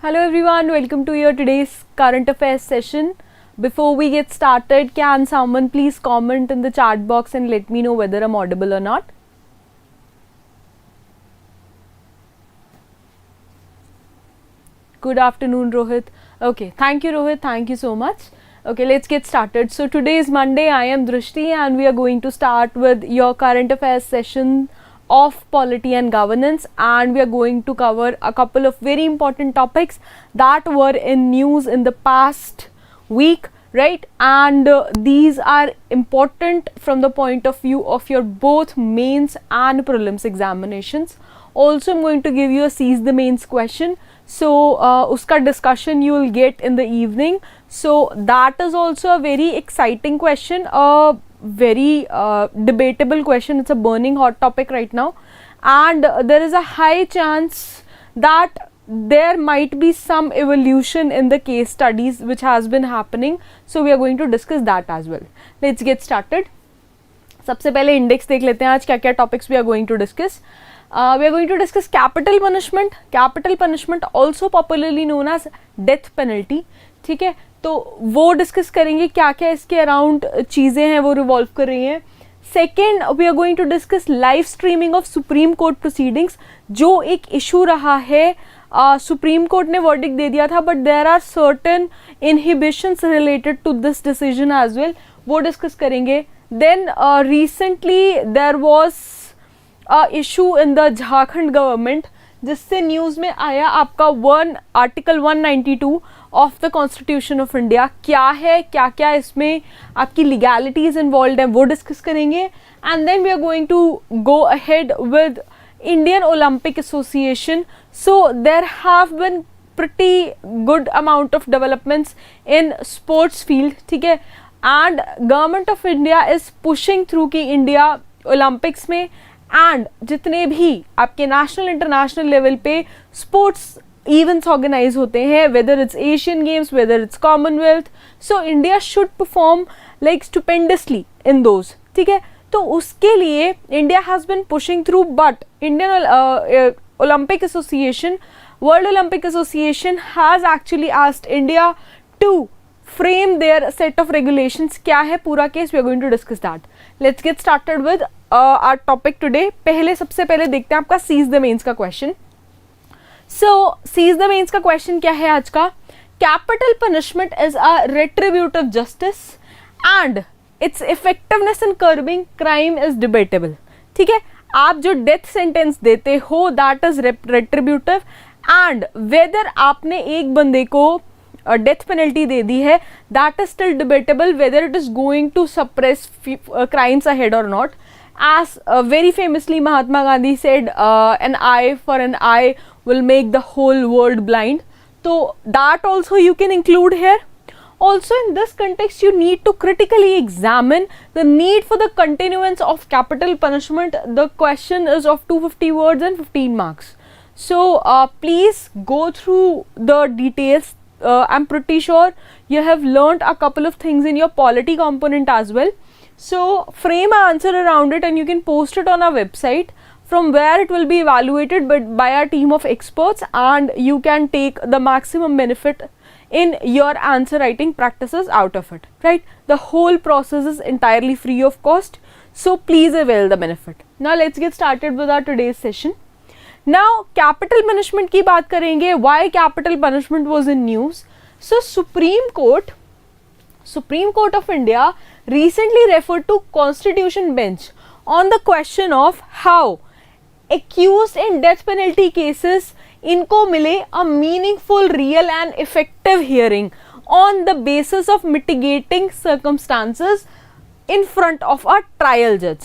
Hello everyone, welcome to your today's current affairs session. Before we get started, can someone please comment in the chat box and let me know whether I'm audible or not? Good afternoon, Rohit. Okay, thank you, Rohit. Thank you so much. Okay, let's get started. So today is Monday. I am Drishti and we are going to start with your current affairs session of polity and governance, and we are going to cover a couple of very important topics that were in news in the past week, right? And these are important from the point of view of your both mains and prelims examinations. Also, I'm going to give you a seize the mains question. So uska discussion you will get in the evening. So that is also a very exciting question, a very debatable question. It's a burning hot topic right now, and there is a high chance that there might be some evolution in the case studies which has been happening. So we are going to discuss that as well. Let's get started. सबसे पहले index देख लेते हैं आज क्या क्या topics we are going to discuss. We are going to discuss capital punishment also popularly known as death penalty. ठीक है, तो वो डिस्कस करेंगे क्या क्या इसके अराउंड चीज़ें हैं वो रिवॉल्व कर रही हैं. Second, we are going to discuss live streaming of Supreme Court proceedings, जो एक इशू रहा है. सुप्रीम कोर्ट ने वर्डिक्ट दे दिया था, but there are certain inhibitions related to this decision as well, वो डिस्कस करेंगे. Then recently there was issue in the Jharkhand government, जिससे न्यूज़ में आया आपका article 192 of the Constitution of India क्या है, क्या क्या इसमें आपकी लीगैलिटीज इन्वॉल्व हैं, वो डिस्कस करेंगे. And then we are going to go ahead with Indian Olympic association. So there have been pretty good amount of developments in sports field, ठीक है. And government of India is pushing through कि India Olympics में and जितने भी आपके national international level पे sports events organise होते हैं, whether it's Asian games, whether it's commonwealth, so India should perform like stupendously in those, ठीक है. तो उसके लिए India has been pushing through, but Indian Olympic Association, World Olympic Association has actually asked India to frame their set of regulations. क्या है पूरा case, we are going to discuss that. Let's get started with our topic today. पहले सबसे पहले देखते हैं आपका seize the mains का question. So seize the mains का question क्या है आज का? Capital punishment is a retributive justice and its effectiveness in curbing crime is debatable. ठीक है, आप जो डेथ सेंटेंस देते हो that is retributive, and whether आपने एक बंदे को डेथ पेनल्टी दे दी है, that is still debatable whether it is going to suppress crimes ahead और not. As very famously Mahatma Gandhi said, an eye for an eye will make the whole world blind. तो that also you can include here. Also in this context you need to critically examine the need for the continuance of capital punishment. The question is of 250 words and 15 marks. So please go through the details. I'm pretty sure you have learned a couple of things in your polity component as well. So frame an answer around it and you can post it on our website, from where it will be evaluated by our team of experts, and you can take the maximum benefit in your answer writing practices out of it, right? The whole process is entirely free of cost, so please avail the benefit. Now let's get started with our today's session. Now capital punishment की बात करेंगे. Why capital punishment was in news? So Supreme Court of India recently referred to Constitution bench on the question of how accused in death penalty cases इनको मिले a meaningful, real and effective hearing on the basis of mitigating circumstances in front of a trial judge.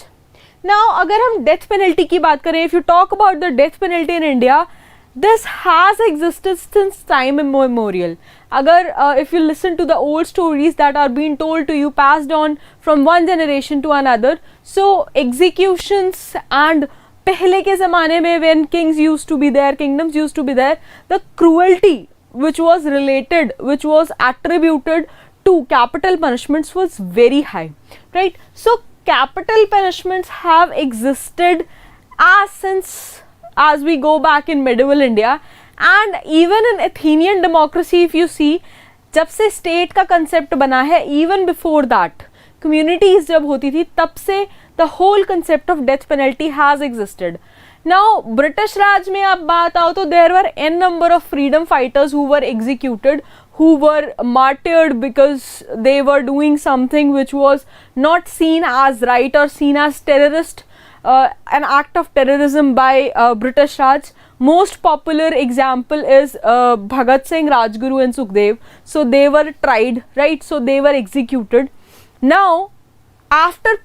Now अगर हम death penalty की बात करें, if you talk about the death penalty in India, this has existed since time immemorial. अगर if you listen to the old stories that are been told to you, passed on from one generation to another, so executions and पहले के ज़माने में when kings used to be there, kingdoms used to be there, the cruelty which was related, which was attributed to capital punishments was very high, right? So capital punishments have existed as we go back in medieval India, and even in Athenian democracy if you see, जब से state का concept बना है, even before that communities जब होती थी, तब से the whole concept of death penalty has existed. Now British Raj में आप बात आओ तो there were an number of freedom fighters who were executed, who were martyred because they were doing something which was not seen as right or seen as terrorist, an act of terrorism by British Raj. Most popular example is Bhagat Singh, Rajguru and Sukhdev. So they were tried, right? So they were executed. Now after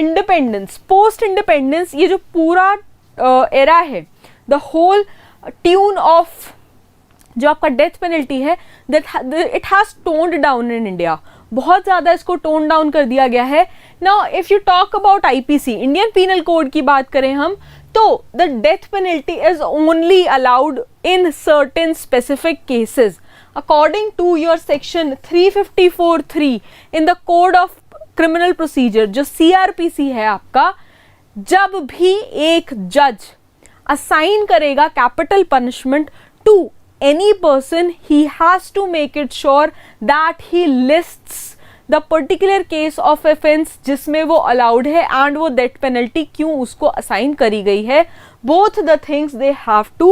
independence, post independence, ये जो पूरा era है, the whole tune of जो आपका death penalty है, that it has toned down in India. बहुत ज़्यादा इसको टोन डाउन कर दिया गया है. Now if you talk about IPC, Indian Penal Code की बात करें हम, तो the death penalty is only allowed in certain specific cases according to your section 354(3 in the Code of Criminal Procedure, जो CRPC है आपका. जब भी एक जज असाइन करेगा capital punishment to any person, he has to make it sure that he lists the particular case of offense जिसमें वो allowed है and वो death penalty क्यों उसको assign करी गई है. both the things they have to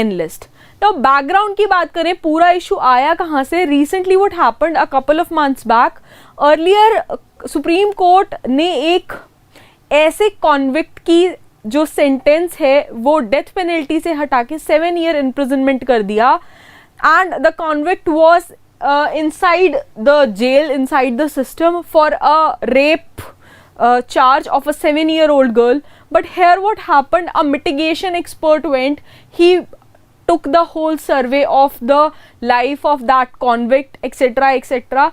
enlist. तो background की बात करें, पूरा issue आया कहाँ से? recently what happened a couple of months back, earlier Supreme Court ने एक ऐसे convict की जो सेंटेंस है वो डेथ पेनल्टी से हटा के 7 year इम्प्रिजनमेंट कर दिया, and the convict was inside the jail, inside the system for a rape charge of a 7-year-old girl. But here what happened, a mitigation expert went, he took the whole survey of the life of that convict, etc, etc,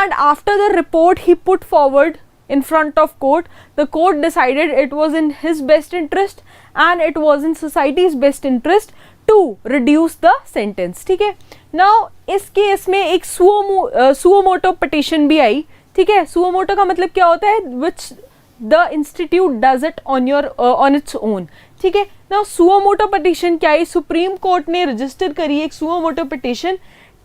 and after the report he put forward in front of court, the court decided it was in his best interest and it was in society's best interest to reduce the sentence. ठीक है. Now इस case में एक suo moto petition भी आई. ठीक है. suo moto का मतलब क्या होता है? which the institute does it on its own. ठीक है. Now suo moto petition क्या है? सुप्रीम कोर्ट ने रजिस्टर करी एक suo moto petition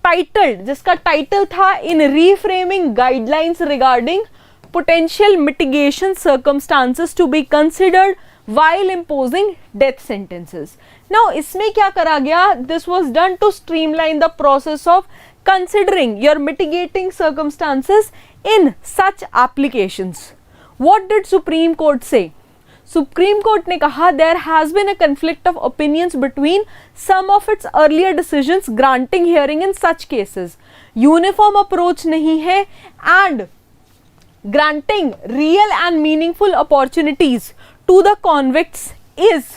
टाइटल्ड, जिसका टाइटल था in reframing guidelines regarding potential mitigation circumstances to be considered while imposing death sentences. Now इसमें क्या करा गया? This was done to streamline the process of considering your mitigating circumstances in such applications. What did Supreme Court say? Supreme Court ने कहा there has been a conflict of opinions between some of its earlier decisions granting hearing in such cases. Uniform approach नहीं है and granting real and meaningful opportunities to the convicts is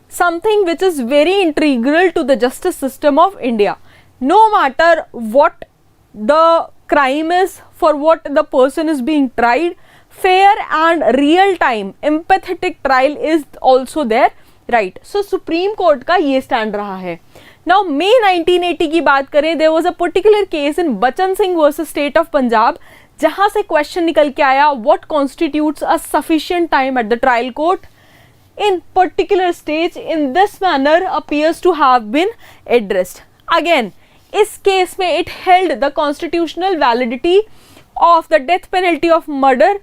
something which is very integral to the justice system of India. No matter what the crime is, for what the person is being tried, fair and real time empathetic trial is also there, right? So Supreme Court का ये stand रहा है. Now May 1980 की बात करें, there was a particular case in Bachan Singh versus State of Punjab, जहां से question निकल के आया what constitutes a sufficient time at the trial court in particular stage in this manner appears to have been addressed. Again इस case में it held the constitutional validity of the death penalty of murder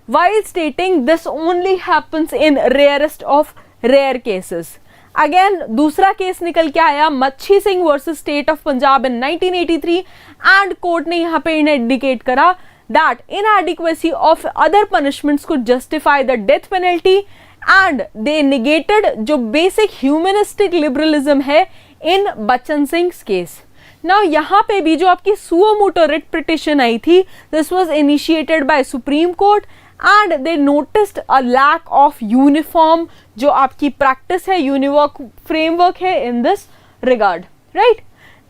while stating this only happens in rarest of rare cases. Again दूसरा case निकल के आया मच्छी Singh versus state of Punjab in 1983 and court ने यहाँ पे इंडिकेट करा that inadequacy of other punishments could justify the death penalty and they negated जो basic humanistic liberalism है in Bachchan Singh case. Now यहाँ पे भी जो आपकी suo moto writ petition आई थी, this was initiated by Supreme Court and they noticed a lack of uniform जो आपकी practice है, univoc framework है in this regard, right?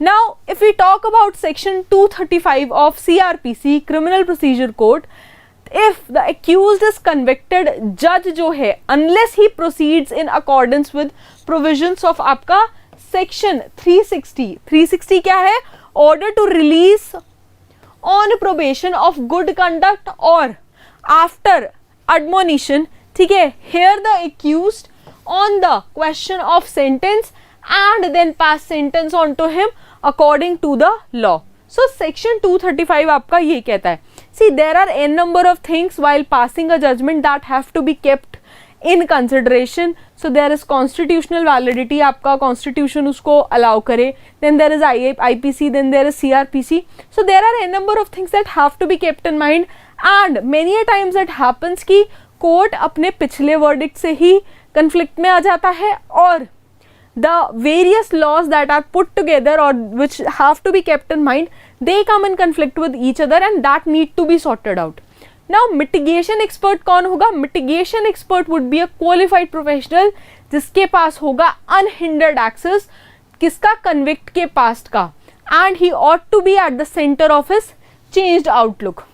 Now if we talk about section 235 of CRPC Criminal Procedure Code, if the accused is convicted, judge जो है unless he proceeds in accordance with provisions of आपका section 360 क्या है? Order to release on probation of good conduct or after admonition. ठीक है. Here the accused on the question of sentence and then pass sentence on to him according to the law. So section 235 आपका ये कहता है, see there are n number of things while passing a judgment that have to be kept in consideration. So there is constitutional validity, आपका constitution उसको allow करे, then there is IPC, then there is CRPC. So there are n number of things that have to be kept in mind, and many a times it happens कि court अपने पिछले verdict से ही conflict में आ जाता है, और the various laws that are put together or which have to be kept in mind, they come in conflict with each other and that need to be sorted out. Now mitigation expert कौन होगा? Mitigation expert would be a qualified professional जिसके पास होगा unhindered access, किसका? convict के past का, and he ought to be at the center of his changed outlook.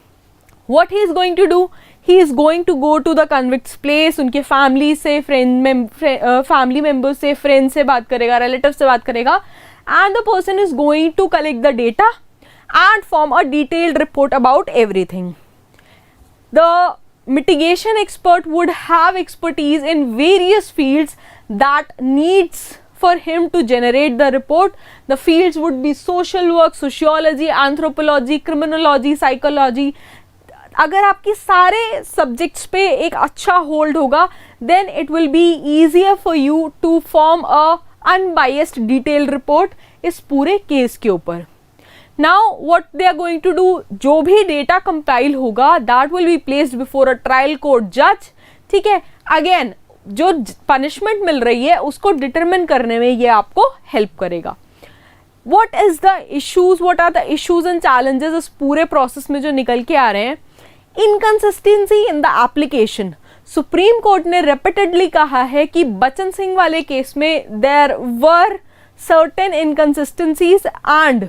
What he is going to do? He is going to go to the convict's place, उनके family से, family members से, friend से बात करेगा, relative से बात करेगा, and the person is going to collect the data and form a detailed report about everything. The mitigation expert would have expertise in various fields that needs for him to generate the report. The fields would be social work, sociology, anthropology, criminology, psychology. अगर आपकी सारे subjects पे एक अच्छा hold होगा, then it will be easier for you to form a unbiased detailed report इस पूरे case के ऊपर. Now what they are going to do, जो भी डेटा कंपाइल होगा that will be placed before a trial court जज. ठीक है, अगेन जो पनिशमेंट मिल रही है उसको डिटरमिन करने में ये आपको हेल्प करेगा. What is the issues, what are the issues and challenges इस पूरे प्रोसेस में जो निकल के आ रहे हैं? Inconsistency in the application. Supreme Court ने रेपिटेडली कहा है कि बच्चन सिंह वाले केस में there were certain inconsistencies and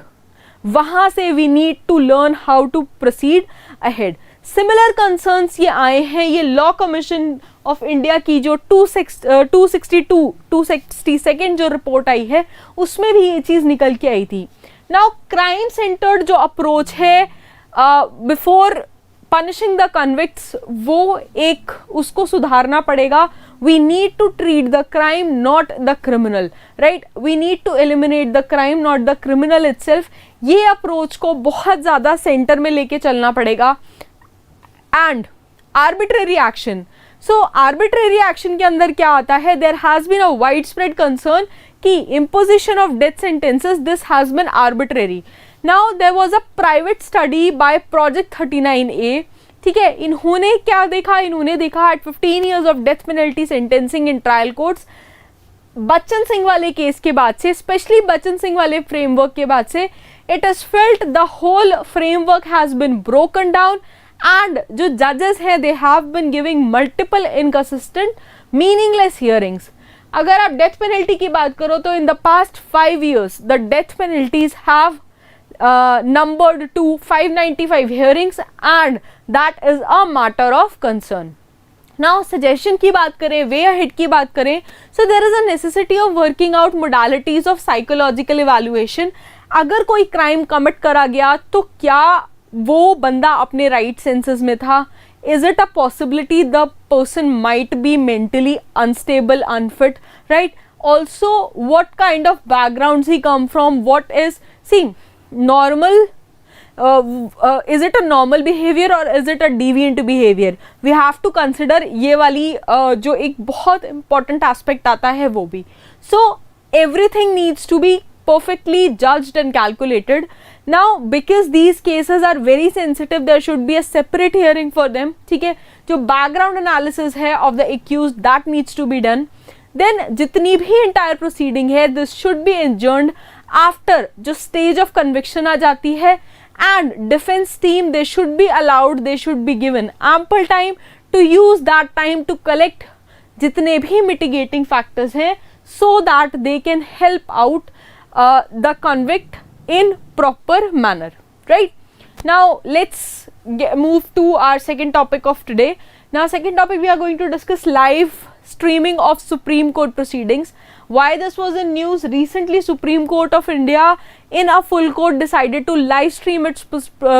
वहां से we need to learn how to proceed ahead. Similar concerns ये आए हैं, ये लॉ कमीशन ऑफ इंडिया की जो 262 जो रिपोर्ट आई है उसमें भी ये चीज़ निकल के आई थी. नाउ क्राइम सेंटर्ड जो अप्रोच है बिफोर पनिशिंग द कन्विक्ट्स, वो एक उसको सुधारना पड़ेगा. We need to treat the crime not the criminal, right? We need to eliminate the crime not the criminal itself. ये अप्रोच को बहुत ज़्यादा सेंटर में लेके चलना पड़ेगा. And arbitrary action. So arbitrary action के अंदर क्या आता है? There has been a wide spread concern कि imposition of death sentences, this has been arbitrary. Now there was a private study by Project 39A. ठीक है, इन्होंने क्या देखा? इन्होंने देखा at 15 years of death penalty sentencing in trial courts. Bachchan Singh वाले case के बाद से, स्पेशली बच्चन सिंह वाले फ्रेमवर्क के बाद से, it is felt the whole framework has been broken down and जो judges हैं they have been giving multiple inconsistent meaningless hearings. अगर आप डेथ पेनल्टी की बात करो तो in the past 5 years the death penalties have numbered to 595 hearings and that is a matter of concern. Now suggestion की बात करें, way ahead की बात करें, so there is a necessity of working out modalities of psychological evaluation. अगर कोई crime commit करा गया तो क्या वो बंदा अपने राइट सेंसेस में था? Is it a possibility the person might be mentally unstable, unfit, right? Also what kind of backgrounds he come from, what is, see, normal, is it a normal behavior or is it a deviant behavior? We have to consider ये वाली जो एक बहुत important aspect आता है वो भी. So everything needs to be perfectly judged and calculated. Now because these cases are very sensitive, there should be a separate hearing for them. ठीक है, जो background analysis है of the accused that needs to be done. Then जितनी भी entire proceeding है this should be adjourned after जो stage of conviction आ जाती है, and defence team they should be allowed, they should be given ample time to use that time to collect जितने भी mitigating factors हैं, so that they can help out the convict in proper manner, right? Now let's move to our second topic of today. Now second topic we are going to discuss live streaming of Supreme Court proceedings. Why this was in news? Recently Supreme Court of India in a full court decided to live stream its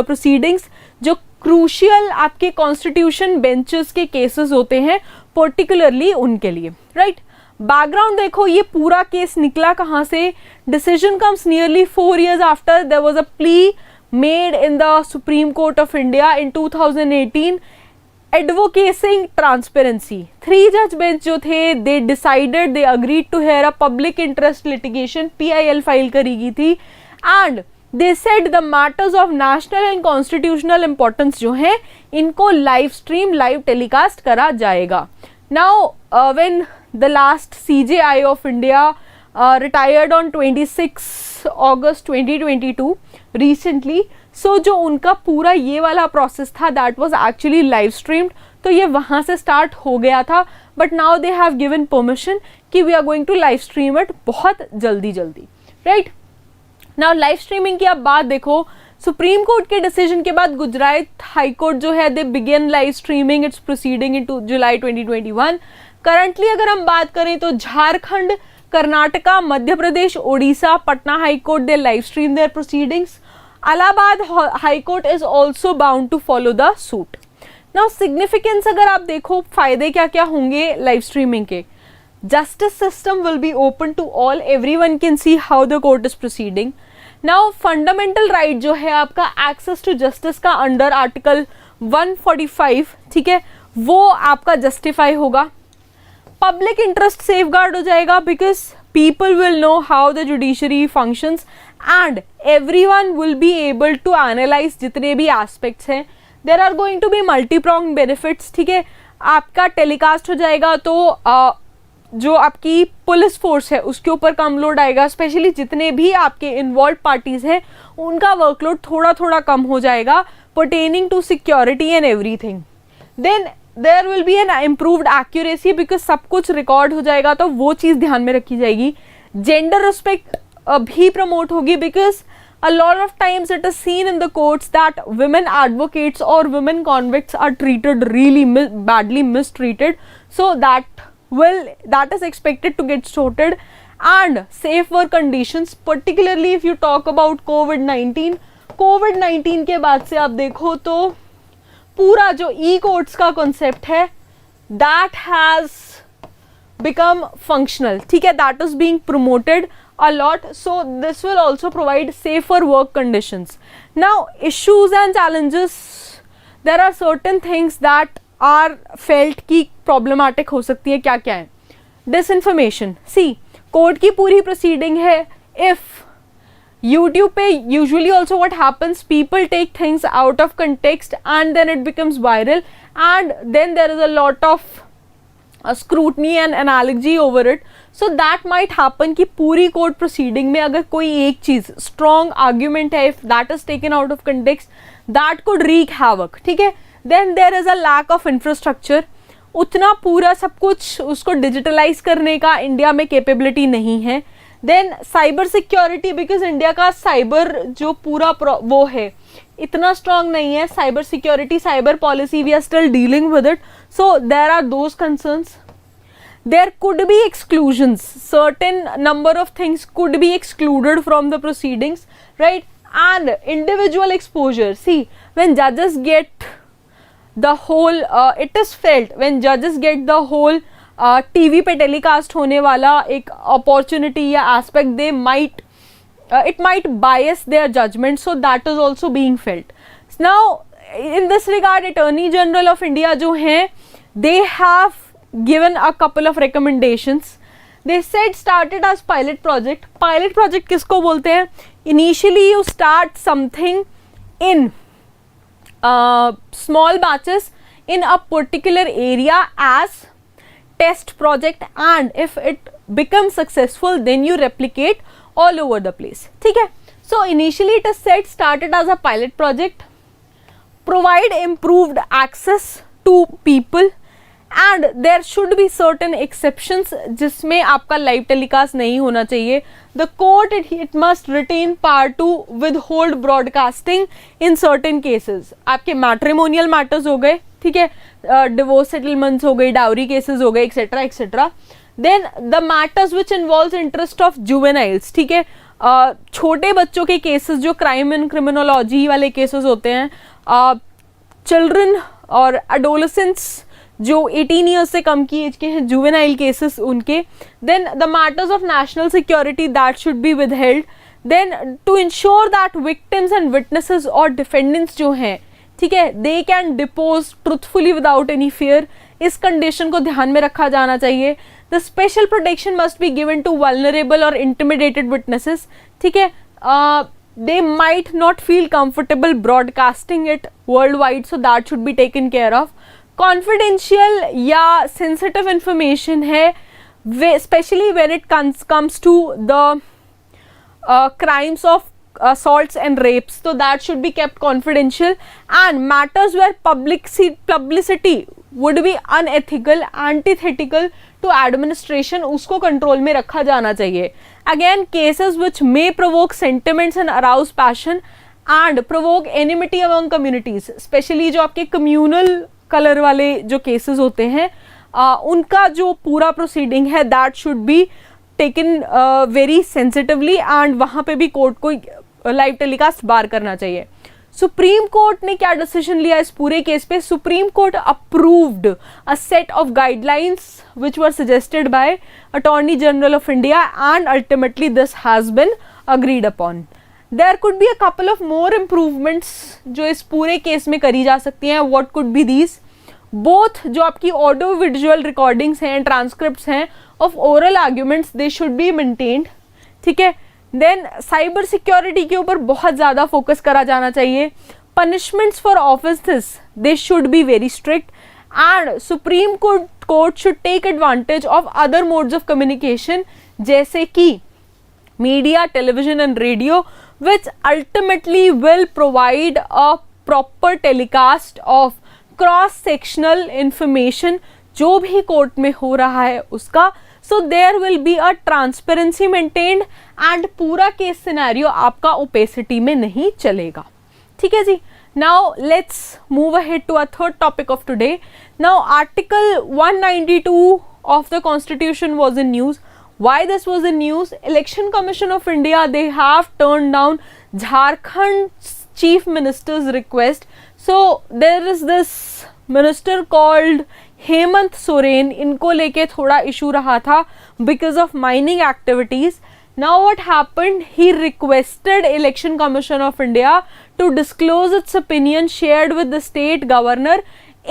proceedings जो crucial आपके constitution benches के cases होते हैं particularly उनके लिए, right? Background देखो, ये पूरा केस निकला कहाँ से? Decision comes nearly 4 years after there was a plea made in the supreme court of India in 2018 advocating transparency. 3 जज बेंच जो थे, they decided, they agreed to hear a public interest litigation, PIL file करी गई थी, and they said the matters of national and constitutional importance जो है इनको live stream, live telecast करा जाएगा। Now when the last CJI of India retired on 26 August 2022 recently, so जो उनका पूरा ये वाला प्रोसेस था that was actually live streamed, तो ये वहाँ से स्टार्ट हो गया था, but now they have given permission कि we are going to live stream it बहुत जल्दी right? Now live streaming की आप बात देखो, सुप्रीम कोर्ट के डिसीजन के बाद गुजरात हाई कोर्ट जो है, they begin live streaming its proceeding in July 2021। Currently अगर हम बात करें तो Jharkhand, Karnataka, Madhya Pradesh, Odisha, Patna high court, they live stream their proceedings. Allahabad high court is also bound to follow the suit. Now significance अगर आप देखो, फायदे क्या क्या होंगे लाइव स्ट्रीमिंग के? Justice system will be open to all, everyone can see how the court is proceeding. Now fundamental right जो है आपका एक्सेस टू जस्टिस का अंडर आर्टिकल 145, ठीक है, वो आपका जस्टिफाई होगा। पब्लिक इंटरेस्ट सेफगार्ड हो जाएगा because people will know how the judiciary functions and everyone will be able to analyse जितने भी एस्पेक्ट्स हैं। There are going to be multi prong benefits, ठीक है, आपका टेलीकास्ट हो जाएगा तो जो आपकी पुलिस फोर्स है उसके ऊपर कम लोड आएगा, स्पेशली जितने भी आपके इन्वॉल्व पार्टीज हैं उनका वर्कलोड थोड़ा थोड़ा कम हो जाएगा pertaining to security and everything. Then there will be an improved accuracy because सब कुछ रिकॉर्ड हो जाएगा, तो वो चीज़ ध्यान में रखी जाएगी। जेंडर रिस्पेक्ट भी प्रमोट होगी because a lot of times it is seen in the courts that women advocates or women convicts are treated really badly mistreated, so that is expected to get sorted. And safe work conditions, particularly if you talk about COVID-19 के बाद से आप देखो तो पूरा जो e-courts का concept है that has become functional, ठीक है, that is being promoted a lot, so this will also provide safer work conditions. Now issues and challenges, there are certain things that are felt की problematic हो सकती है, क्या क्या है? Disinformation, see कोर्ट की पूरी proceeding है, if YouTube पे usually also what happens, people take things out of context and then it becomes viral and then there is a lot of scrutiny and analogy over it, so that might happen कि पूरी court proceeding में अगर कोई एक चीज strong argument है, if that is taken out of context, that could wreak havoc, ठीक है। then there is a lack of infrastructure, उतना पूरा सब कुछ उसको डिजिटलाइज करने का इंडिया में कैपेबिलिटी नहीं है। Then cyber security, because India का साइबर जो पूरा वो है इतना स्ट्रांग नहीं है, cyber security, cyber policy, we are still dealing with it, so there are those concerns. There could be exclusions, certain number of things could be excluded from the proceedings, right? And individual exposure, see when judges get the whole it is felt when judges get the whole TV पे telecast होने वाला एक opportunity या aspect, they might it might bias their judgment, so that is also being felt. Now in this regard Attorney General of India जो हैं, they have given a couple of recommendations. They said start it as pilot project. Pilot project किसको बोलते हैं? Initially you start something in small batches in a particular area as test project, and if it becomes successful then you replicate all over the place, ठीक है। So initially it is said start it as a pilot project, provide improved access to people, and there should be certain exceptions जिसमें आपका live telecast नहीं होना चाहिए। The court it must retain power to withhold broadcasting in certain cases. आपके matrimonial matters हो गए, ठीक है, डिवोर्स सेटलमेंट्स हो गई, डाउरी केसेस हो गए, etcetera etcetera. Then the matters which involves interest of juveniles, ठीक है, छोटे बच्चों के केसेस जो क्राइम एंड क्रिमिनोलॉजी वाले केसेस होते हैं, चिल्ड्रन और एडोलेसेंट्स जो 18 ईयर्स से कम की एज के हैं, जुवेनाइल केसेस उनके, then the matters of national security that should be withheld, then to ensure that victims and witnesses और डिफेंडेंट्स जो हैं, ठीक है, they can depose truthfully without any fear, इस कंडीशन को ध्यान में रखा जाना चाहिए। The special protection must be given to vulnerable और इंटिमिडेटेड विटनेसेस, ठीक है, they might not feel comfortable broadcasting it worldwide, so that should be taken care of. Confidential या sensitive information है, especially when it comes to the crimes of assaults and rapes, so that should be kept confidential, and matters where publicity would be unethical, antithetical to administration, उसको control में रखा जाना चाहिए. Again, cases which may provoke sentiments and arouse passion and provoke enmity among communities, especially जो आपके communal color वाले जो cases होते हैं, उनका जो पूरा proceeding है that should be taken very sensitively, and वहाँ पे भी कोर्ट को लाइव टेलीकास्ट बार करना चाहिए. सुप्रीम कोर्ट ने क्या डिसीजन लिया इस पूरे केस पे? Supreme Court approved a set of guidelines which were suggested by Attorney General of India, and ultimately this has been agreed upon. There could be a couple of more improvements जो इस पूरे case में करी जा सकती हैं. What could be these? Both जो आपकी ऑडियो विजुअल रिकॉर्डिंग्स हैं, ट्रांसक्रिप्ट्स हैं of oral arguments, they should be maintained, ठीक है. देन साइबर सिक्योरिटी के ऊपर बहुत ज़्यादा फोकस करा जाना चाहिए. Punishments for offences they should be very strict, and Supreme Court should take advantage of other modes of communication जैसे कि media, television and radio, which ultimately will provide a proper telecast of cross sectional information जो भी court में हो रहा है उसका. So there will be a transparency maintained, and पूरा केस सिनेरियो आपका ओपेसिटी में नहीं चलेगा, ठीक है जी. Now let's move ahead to our third topic of today. Now Article 192 of the Constitution was in news. Why this was in news? Election Commission of India, they have turned down Jharkhand's Chief Minister's request. So there is this minister called Hemant Soren, इनको लेके थोड़ा issue रहा था because of mining activities. Now what happened, he requested Election commission of India to disclose its opinion shared with the state governor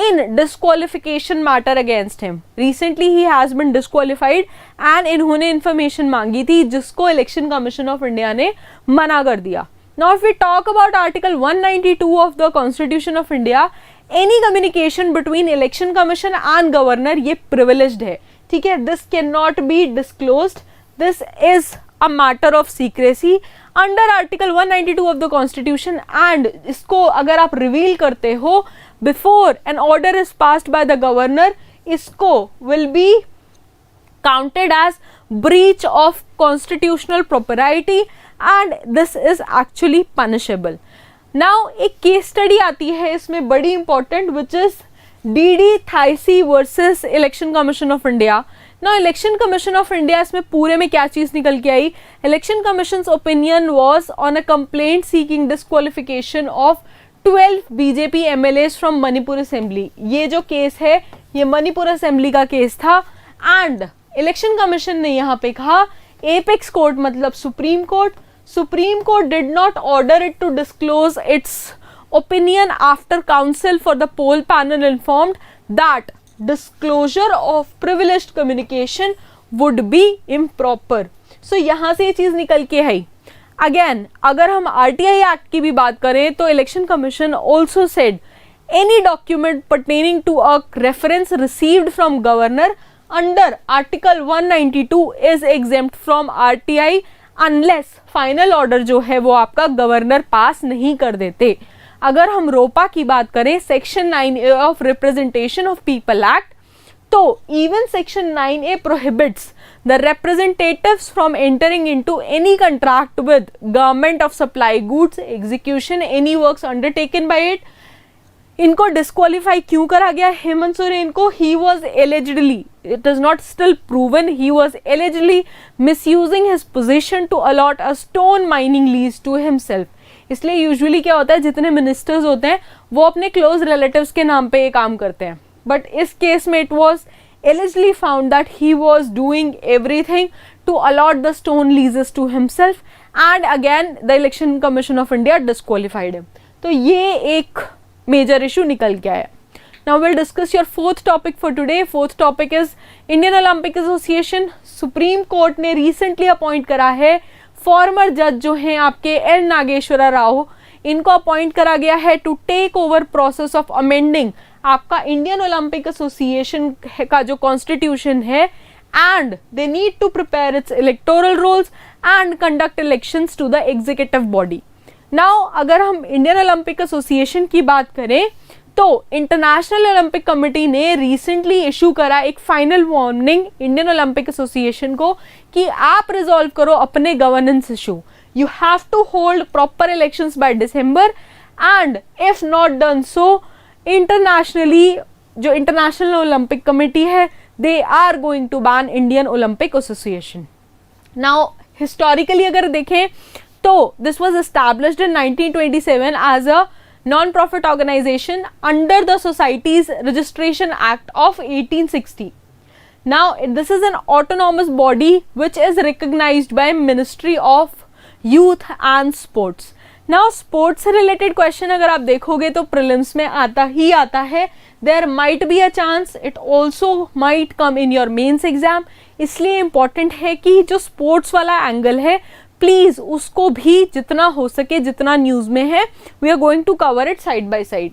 in disqualification matter against him. Recently he has been disqualified, and इन्होंने information मांगी थी जिसको election commission of India ने मना कर दिया. Now if we talk about Article 192 of the Constitution of India, any communication between Election Commission and Governor ये privileged है, ठीक है. This cannot be disclosed. This is a matter of secrecy under Article 192 of the Constitution, and इसको अगर आप reveal करते हो before an order is passed by the Governor, इसको will be counted as breach of constitutional propriety, and this is actually punishable. Now एक case study आती है इसमें बड़ी important, which is DD Thaisii versus election commission of India. Now election commission of India, इसमें पूरे में क्या चीज निकल के आई? Election commission's opinion was on a complaint seeking disqualification of 12 BJP MLAs from Manipur assembly. ये जो केस है ये मणिपुर असेंबली का केस था, एंड इलेक्शन कमीशन ने यहाँ पे कहा, एपेक्स कोर्ट मतलब supreme court, Supreme Court did not order it to disclose its opinion after counsel for the poll panel informed that disclosure of privileged communication would be improper. So यहाँ से ये चीज़ निकल के है. Again, अगर हम RTI Act की भी बात करें तो Election Commission also said any document pertaining to a reference received from governor under Article 192 is exempt from RTI unless final order जो है वो आपका गवर्नर पास नहीं कर देते. अगर हम रोपा की बात करें, section 9A of representation of people act, तो even section 9A prohibits the representatives from entering into any contract with government of supply goods, execution any works undertaken by it. इनको डिस्क्वालीफाई क्यों करा गया? हेमंत सोरेन को, he was allegedly, it is not still proven, he was allegedly misusing his position to allot a stone mining lease to himself. इसलिए usually क्या होता है, जितने मिनिस्टर्स होते हैं वो अपने क्लोज रिलेटिव्स के नाम पे ये काम करते हैं, but इस केस में it was allegedly found that he was doing everything to allot the stone leases to himself, and again the Election Commission of India disqualified him. तो ये एक major issue निकल के आया. Now we'll discuss your fourth topic for today. Fourth topic is Indian Olympic Association. Supreme Court ने recently appoint करा है former judge जो हैं आपके एल नागेश्वरा राव, इनको अपॉइंट करा गया है to take over process of amending आपका इंडियन ओलंपिक एसोसिएशन का जो कॉन्स्टिट्यूशन है, and they need to prepare its electoral rolls and conduct elections to the executive body. Now अगर हम इंडियन ओलंपिक एसोसिएशन की बात करें तो इंटरनेशनल ओलंपिक कमेटी ने रिसेंटली इशू करा एक final warning Indian Olympic Association को कि आप रिजॉल्व करो अपने governance issue. You have to hold proper elections by December, and if not done so, internationally जो International Olympic Committee है, they are going to ban Indian Olympic Association. Now historically अगर देखें तो this was established in 1927 as a non-profit organization under the Societies Registration Act of 1860. Now this is an autonomous body which is recognized by Ministry of youth and sports. Now sports से related question अगर आप देखोगे तो prelims में आता ही आता है. There might be a chance it also might come in your mains exam. इसलिए इंपॉर्टेंट है कि जो स्पोर्ट्स वाला एंगल है प्लीज उसको भी जितना हो सके, जितना न्यूज में है, we are going to cover it side by side.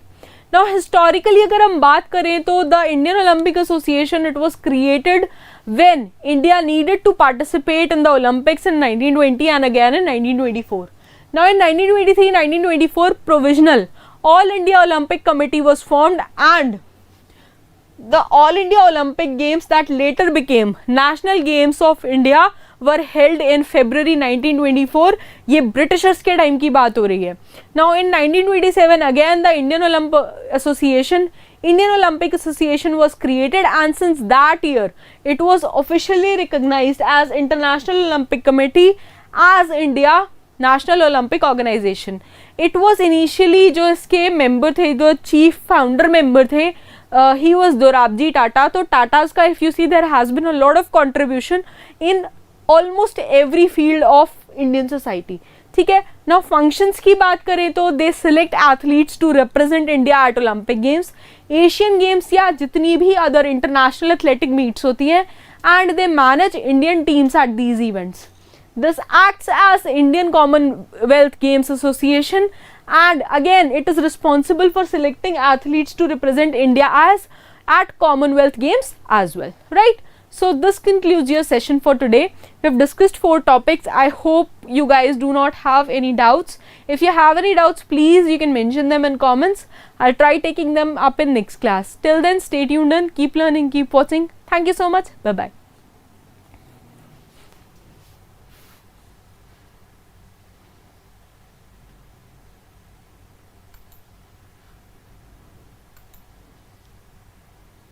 Now historically अगर हम बात करें तो the Indian Olympic Association it was created when India needed to participate in the Olympics in 1920 and again in 1924. Now in 1923-1924 provisional All India Olympic Committee was formed, and the All India Olympic Games that later became National Games of India were held in February 1924. ये Britishers के time की बात हो रही है. Now in 1927 again the Indian Olympic Association was created, and since that year it was officially recognized as International Olympic Committee as India National Olympic Organization. It was initially जो इसके member थे, जो chief founder member थे, he was Dorabji Tata. तो Tata's का if you see there has been a lot of contribution in almost every field of Indian society. ठीक है. Now functions की बात करें तो they select athletes to represent India at Olympic games, Asian games या जितनी भी अदर इंटरनेशनल एथलेटिक मीट्स होती हैं, and they manage Indian teams at these events. This acts as Indian Commonwealth games association, and again it is responsible for selecting athletes to represent India as at Commonwealth Games as well, right? So this concludes your session for today. We have discussed 4 topics. I hope you guys do not have any doubts. If you have any doubts, please you can mention them in comments. I'll try taking them up in next class. Till then, stay tuned and keep learning, keep watching. Thank you so much. Bye bye.